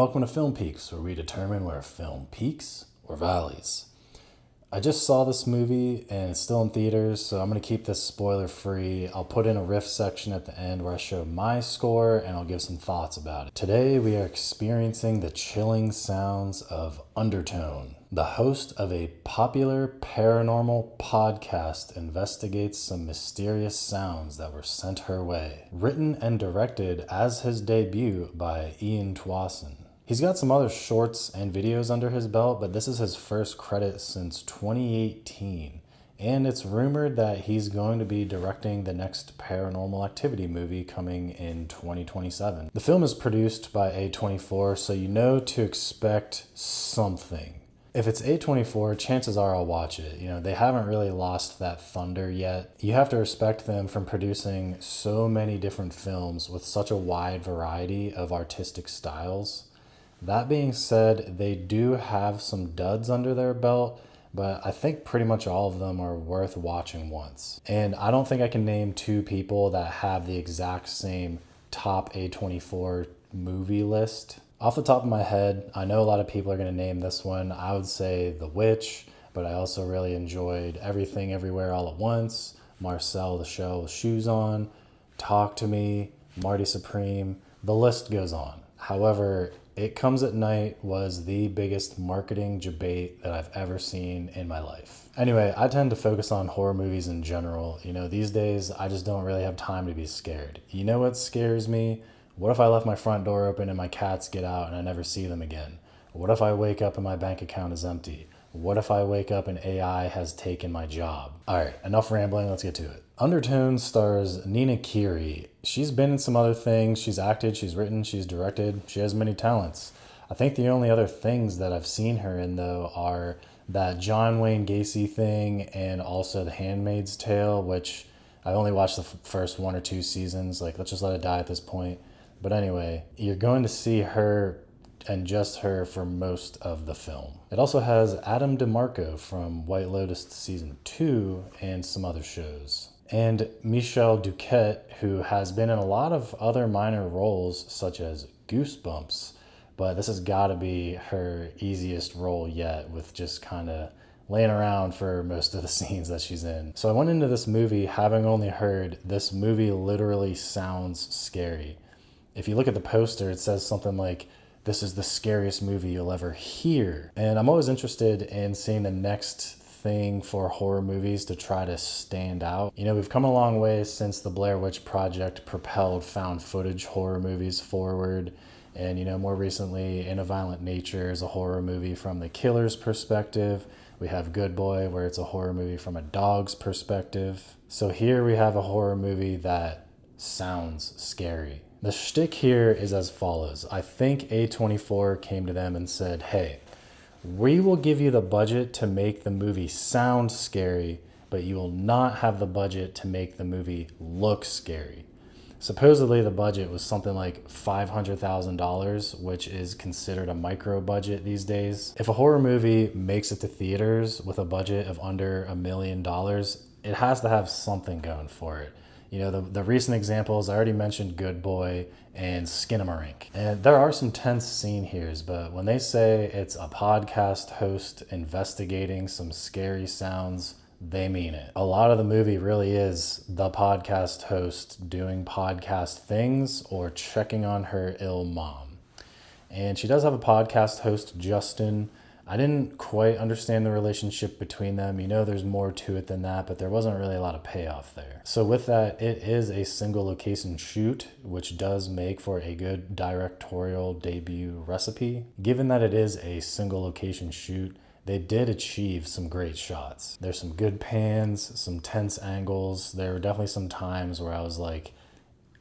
welcome to Film Peaks, where we determine where a film peaks or valleys. I just saw this movie and it's still in theaters, so I'm going to keep this spoiler free. I'll put in a riff section at the end where I show my score and I'll give some thoughts about it. Today we are experiencing the chilling sounds of Undertone. The host of a popular paranormal podcast investigates some mysterious sounds that were sent her way. Written and directed as his debut by Tuason. He's got some other shorts and videos under his belt, but this is his first credit since 2018. And it's rumored that he's going to be directing the next Paranormal Activity movie coming in 2027. The film is produced by A24, so you know to expect something. If it's A24, chances are I'll watch it. You know, they haven't really lost that thunder yet. You have to respect them from producing so many different films with such a wide variety of artistic styles. That being said, they do have some duds under their belt, but I think pretty much all of them are worth watching once. And I don't think I can name two people that have the exact same top A24 movie list. Off the top of my head, I know a lot of people are going to name this one. I would say The Witch, but I also really enjoyed Everything Everywhere All at Once, Marcel the Shell with Shoes On, Talk to Me, Marty Supreme, the list goes on. However, It Comes at Night was the biggest marketing debate that I've ever seen in my life. Anyway, I tend to focus on horror movies in general. You know, these days, I just don't really have time to be scared. You know what scares me? What if I left my front door open and my cats get out and I never see them again? What if I wake up and my bank account is empty? What if I wake up and AI has taken my job? All right, enough rambling, let's get to it. Undertone stars Nina Kiri. She's been in some other things. She's acted, she's written, she's directed. She has many talents. I think the only other things that I've seen her in, though, are that John Wayne Gacy thing and also The Handmaid's Tale, which I only watched the first 1 or 2 seasons. Like, let's just let it die at this point. But anyway, you're going to see her and just her for most of the film. It also has Adam DeMarco from White Lotus Season 2 and some other shows. And Michelle Duquette, who has been in a lot of other minor roles such as Goosebumps, but this has got to be her easiest role yet, with just kind of laying around for most of the scenes that she's in. So I went into this movie having only heard this movie literally sounds scary. If you look at the poster, it says something like, "This is the scariest movie you'll ever hear." And I'm always interested in seeing the next thing for horror movies to try to stand out. You know, we've come a long way since the Blair Witch Project propelled found footage horror movies forward. And, you know, more recently, In a Violent Nature is a horror movie from the killer's perspective. We have Good Boy, where it's a horror movie from a dog's perspective. So here we have a horror movie that sounds scary. The shtick here is as follows. I think A24 came to them and said, hey, we will give you the budget to make the movie sound scary, but you will not have the budget to make the movie look scary. Supposedly the budget was something like $500,000, which is considered a micro budget these days. If a horror movie makes it to theaters with a budget of under $1 million, it has to have something going for it. You know, the recent examples, I already mentioned Good Boy and Skinamarink. And there are some tense scene here, but when they say it's a podcast host investigating some scary sounds, they mean it. A lot of the movie really is the podcast host doing podcast things or checking on her ill mom. And she does have a podcast host, Justin. I didn't quite understand the relationship between them. You know, there's more to it than that, but there wasn't really a lot of payoff there. So with that, it is a single location shoot, which does make for a good directorial debut recipe. Given that it is a single location shoot, they did achieve some great shots. There's some good pans, some tense angles. There were definitely some times where I was like,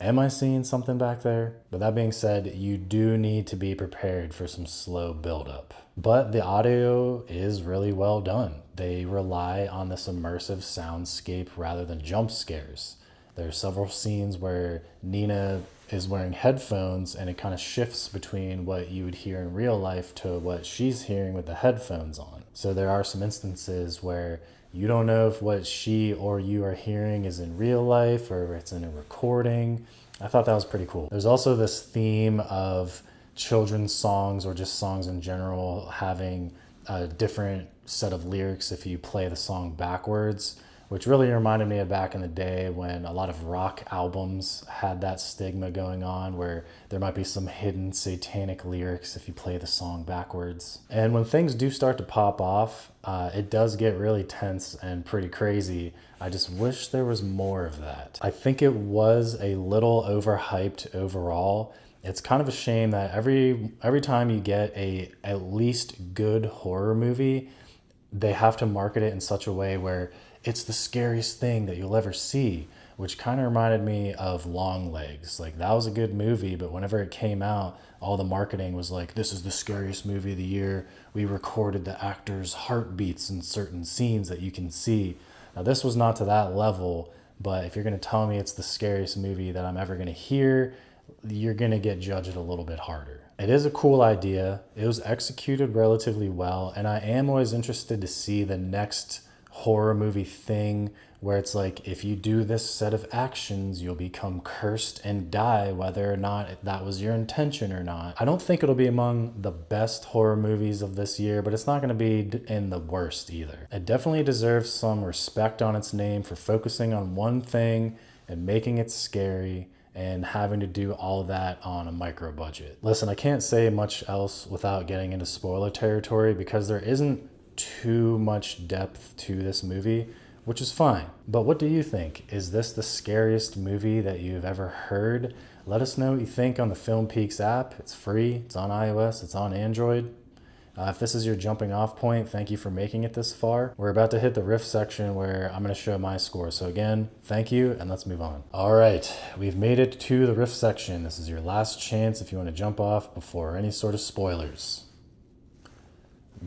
am I seeing something back there? But that being said, you do need to be prepared for some slow buildup. But the audio is really well done. They rely on this immersive soundscape rather than jump scares. There are several scenes where Nina is wearing headphones and it kind of shifts between what you would hear in real life to what she's hearing with the headphones on. So there are some instances where you don't know if what she or you are hearing is in real life or it's in a recording. I thought that was pretty cool. There's also this theme of children's songs or just songs in general having a different set of lyrics if you play the song backwards, which really reminded me of back in the day when a lot of rock albums had that stigma going on where there might be some hidden satanic lyrics if you play the song backwards. And when things do start to pop off, it does get really tense and pretty crazy. I just wish there was more of that. I think it was a little overhyped overall. It's kind of a shame that every time you get a at least good horror movie, they have to market it in such a way where it's the scariest thing that you'll ever see, which kind of reminded me of Long Legs. Like, that was a good movie, but whenever it came out, all the marketing was like, this is the scariest movie of the year. We recorded the actors' heartbeats in certain scenes that you can see. Now, this was not to that level, but if you're going to tell me it's the scariest movie that I'm ever going to hear, you're going to get judged a little bit harder. It is a cool idea. It was executed relatively well, and I am always interested to see the next horror movie thing where it's like, if you do this set of actions, you'll become cursed and die, whether or not that was your intention or not. I don't think it'll be among the best horror movies of this year, but it's not going to be in the worst either. It definitely deserves some respect on its name for focusing on one thing and making it scary and having to do all that on a micro budget. Listen, I can't say much else without getting into spoiler territory because there isn't too much depth to this movie, which is fine. But what do you think? Is this the scariest movie that you've ever heard? Let us know what you think on the Film Peaks app. It's free, it's on iOS, it's on Android. If this is your jumping off point, thank you for making it this far. We're about to hit the riff section where I'm going to show my score. So again, thank you, and let's move on. All right, we've made it to the riff section. This is your last chance if you want to jump off before any sort of spoilers.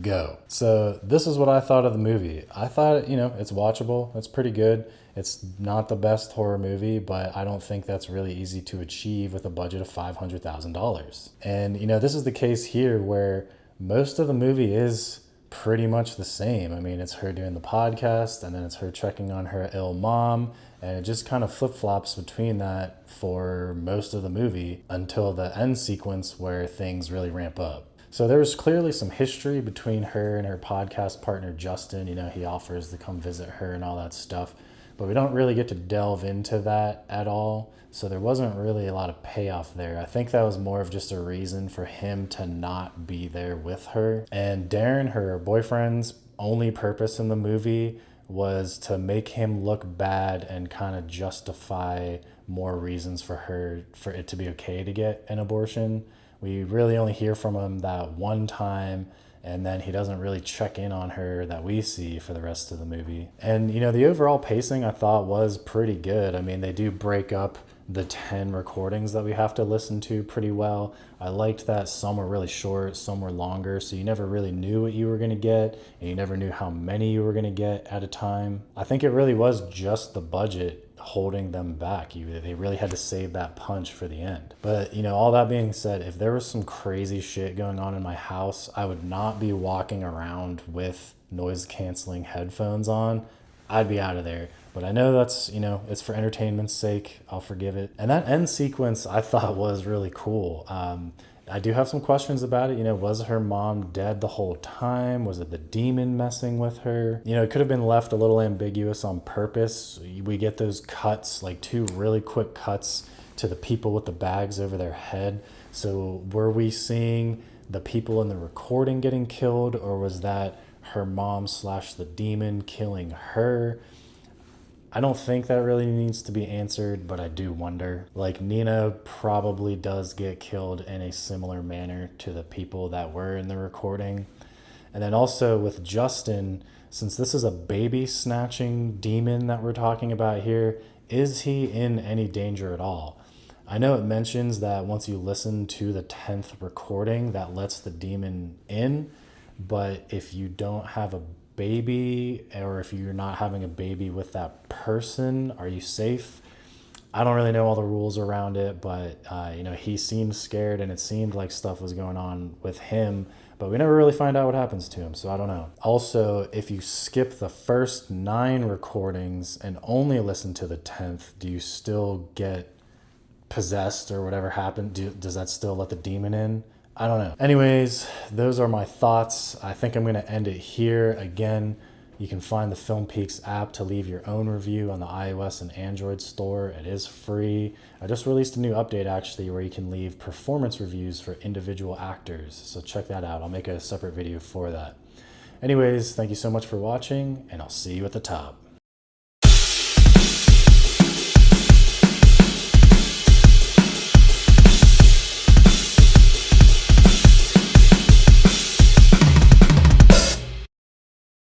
Go. So this is what I thought of the movie. I thought, it's watchable. It's pretty good. It's not the best horror movie, but I don't think that's really easy to achieve with a budget of $500,000. And, this is the case here where most of the movie is pretty much the same. I mean, it's her doing the podcast, and then it's her checking on her ill mom, and it just kind of flip-flops between that for most of the movie until the end sequence where things really ramp up. So there's clearly some history between her and her podcast partner, Justin. He offers to come visit her and all that stuff, but we don't really get to delve into that at all. So there wasn't really a lot of payoff there. I think that was more of just a reason for him to not be there with her. And Darren, her boyfriend's only purpose in the movie was to make him look bad and kind of justify more reasons for it to be okay to get an abortion. We really only hear from him that one time, and then he doesn't really check in on her that we see for the rest of the movie. And, the overall pacing I thought was pretty good. I mean, they do break up the 10 recordings that we have to listen to pretty well. I liked that some were really short, some were longer, so you never really knew what you were going to get, and you never knew how many you were going to get at a time. I think it really was just the budget holding them back. They really had to save that punch for the end. But all that being said, if there was some crazy shit going on in my house, I would not be walking around with noise canceling headphones on. I'd be out of there. But I know that's, it's for entertainment's sake. I'll forgive it. And that end sequence I thought was really cool. I do have some questions about it. Was her mom dead the whole time? Was it the demon messing with her? It could have been left a little ambiguous on purpose. We get those cuts, like 2 really quick cuts to the people with the bags over their head. So were we seeing the people in the recording getting killed, or was that her mom / the demon killing her? I don't think that really needs to be answered, but I do wonder. Like, Nina probably does get killed in a similar manner to the people that were in the recording. And then also with Justin, since this is a baby snatching demon that we're talking about here, is he in any danger at all? I know it mentions that once you listen to the 10th recording, that lets the demon in, but if you don't have a baby, or if you're not having a baby with that person, are you safe? I don't really know all the rules around it, but he seemed scared, and it seemed like stuff was going on with him, but we never really find out what happens to him, so I don't know. Also, if you skip the first 9 recordings and only listen to the 10th, do you still get possessed or whatever happened? Does that still let the demon in? I don't know. Anyways, those are my thoughts. I think I'm gonna end it here. Again, you can find the Film Peaks app to leave your own review on the iOS and Android store. It is free. I just released a new update actually where you can leave performance reviews for individual actors. So check that out. I'll make a separate video for that. Anyways, thank you so much for watching, and I'll see you at the top.